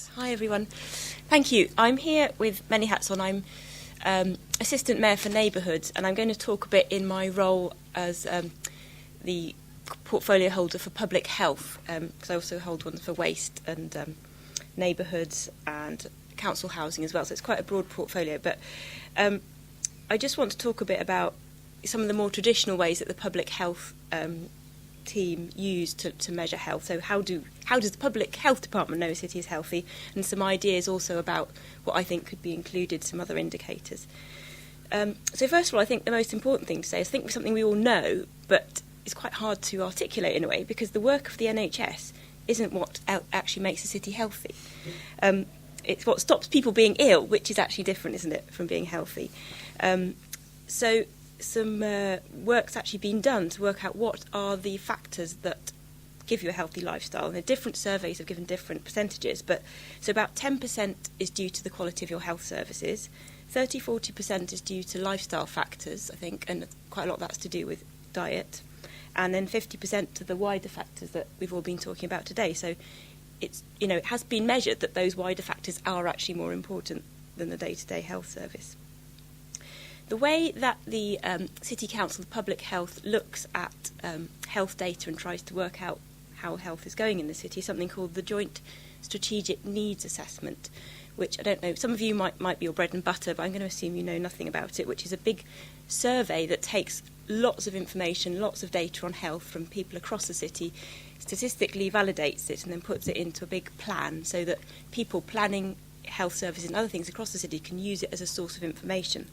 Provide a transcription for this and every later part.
Yes. Hi, everyone. Thank you. I'm here with many hats on. I'm Assistant Mayor for Neighbourhoods, and I'm going to talk a bit in my role as the portfolio holder for public health, because I also hold one for waste and neighbourhoods and council housing as well, so it's quite a broad portfolio. But I just want to talk a bit about some of the more traditional ways that the public health team use to measure health. So how does the public health department know a city is healthy, and some ideas also about what I think could be included, some other indicators. So first of all, I think the most important thing to say is I think something we all know, but it's quite hard to articulate in a way, because the work of the NHS isn't what actually makes a city healthy. It's what stops people being ill, which is actually different, isn't it, from being healthy. So some work's actually been done to work out what are the factors that give you a healthy lifestyle. And the different surveys have given different percentages, but so about 10% is due to the quality of your health services, 30-40% is due to lifestyle factors, I think, and quite a lot of that's to do with diet, and then 50% to the wider factors that we've all been talking about today. So it's, it has been measured that those wider factors are actually more important than the day-to-day health service. The way that the City Council of Public Health looks at health data and tries to work out how health is going in the city is something called the Joint Strategic Needs Assessment, which I don't know, some of you might be your bread and butter, but I'm going to assume you know nothing about it, which is a big survey that takes lots of information, lots of data on health from people across the city, statistically validates it and then puts it into a big plan so that people planning health services and other things across the city can use it as a source of information.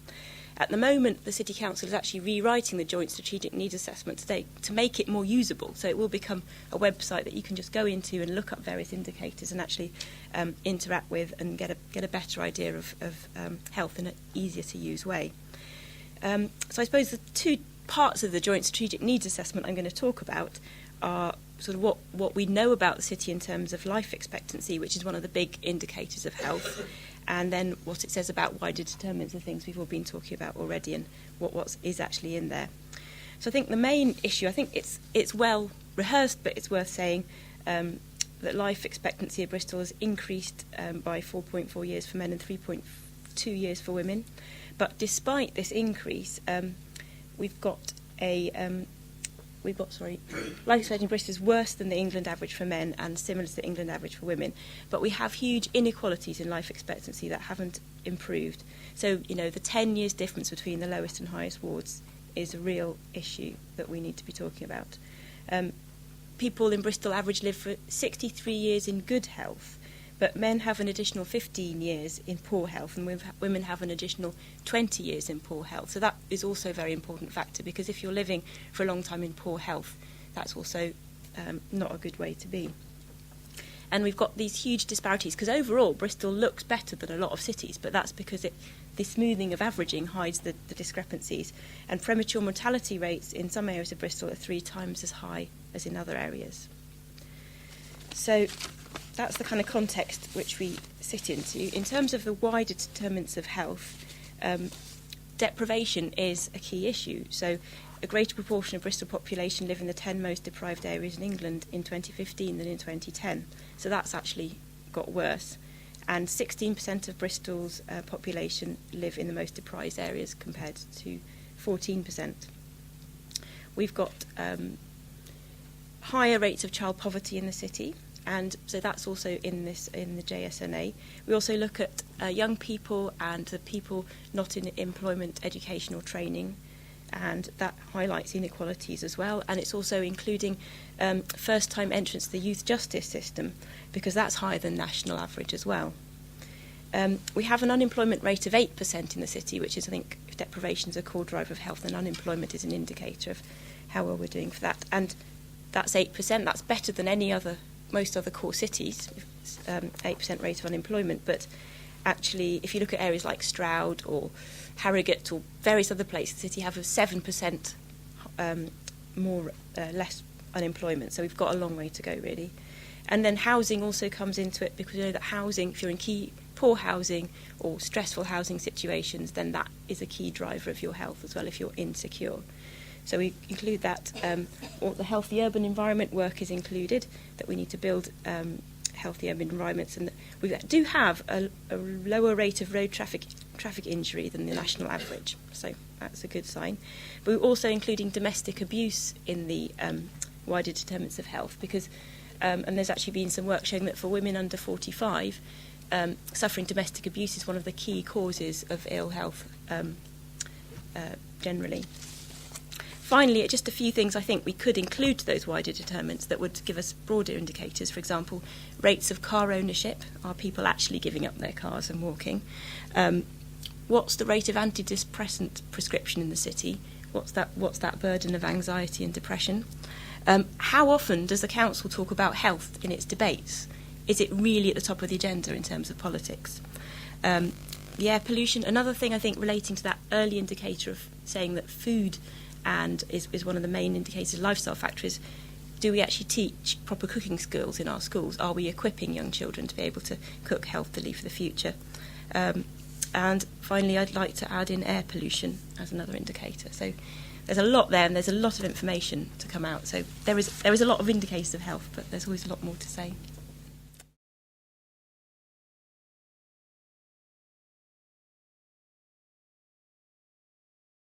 At the moment, the City Council is actually rewriting the Joint Strategic Needs Assessment today to make it more usable. So it will become a website that you can just go into and look up various indicators and actually interact with and get a better idea of health in an easier to use way. So I suppose the two parts of the Joint Strategic Needs Assessment I'm going to talk about are sort of what we know about the city in terms of life expectancy, which is one of the big indicators of health, and then what it says about wider determinants of things we've all been talking about already and what is actually in there. So I think the main issue, I think it's well rehearsed, but it's worth saying that life expectancy in Bristol has increased by 4.4 years for men and 3.2 years for women. But despite this increase, we've got life expectancy in Bristol is worse than the England average for men and similar to the England average for women. But we have huge inequalities in life expectancy that haven't improved. So, the 10 years difference between the lowest and highest wards is a real issue that we need to be talking about. People in Bristol average live for 63 years in good health, but men have an additional 15 years in poor health, and women have an additional 20 years in poor health. So that is also a very important factor, because if you're living for a long time in poor health, that's also not a good way to be. And we've got these huge disparities, because overall Bristol looks better than a lot of cities, but that's because the smoothing of averaging hides the discrepancies. And premature mortality rates in some areas of Bristol are 3 times as high as in other areas. So that's the kind of context which we sit into. In terms of the wider determinants of health, deprivation is a key issue. So a greater proportion of Bristol population live in the 10 most deprived areas in England in 2015 than in 2010. So that's actually got worse. And 16% of Bristol's population live in the most deprived areas compared to 14%. We've got higher rates of child poverty in the city, and so that's also in the JSNA. We also look at young people and the people not in employment, education or training, and that highlights inequalities as well. And it's also including first-time entrance to the youth justice system, because that's higher than national average as well. We have an unemployment rate of 8% in the city, which is, I think, if deprivation is a core driver of health, then unemployment is an indicator of how well we're doing for that. And that's 8%. That's better than most other core cities, 8% rate of unemployment. But actually, if you look at areas like Stroud or Harrogate or various other places, the city have a 7% less unemployment. So we've got a long way to go, really. And then housing also comes into it, because you know that housing, if you're in poor housing or stressful housing situations, then that is a key driver of your health as well if you're insecure. So we include that. All the healthy urban environment work is included, that we need to build healthy urban environments, and We do have a lower rate of road traffic injury than the national average, so that's a good sign. But we're also including domestic abuse in the wider determinants of health, because and there's actually been some work showing that for women under 45, suffering domestic abuse is one of the key causes of ill health generally. Finally, just a few things I think we could include to those wider determinants that would give us broader indicators. For example, rates of car ownership. Are people actually giving up their cars and walking? What's the rate of antidepressant prescription in the city? What's that burden of anxiety and depression? How often does the council talk about health in its debates? Is it really at the top of the agenda in terms of politics? The air pollution. Another thing I think relating to that early indicator of saying that food and is one of the main indicators of lifestyle factors. Do we actually teach proper cooking skills in our schools? Are we equipping young children to be able to cook healthily for the future? And finally, I'd like to add in air pollution as another indicator. So there's a lot there, and there's a lot of information to come out. So there is a lot of indicators of health, but there's always a lot more to say.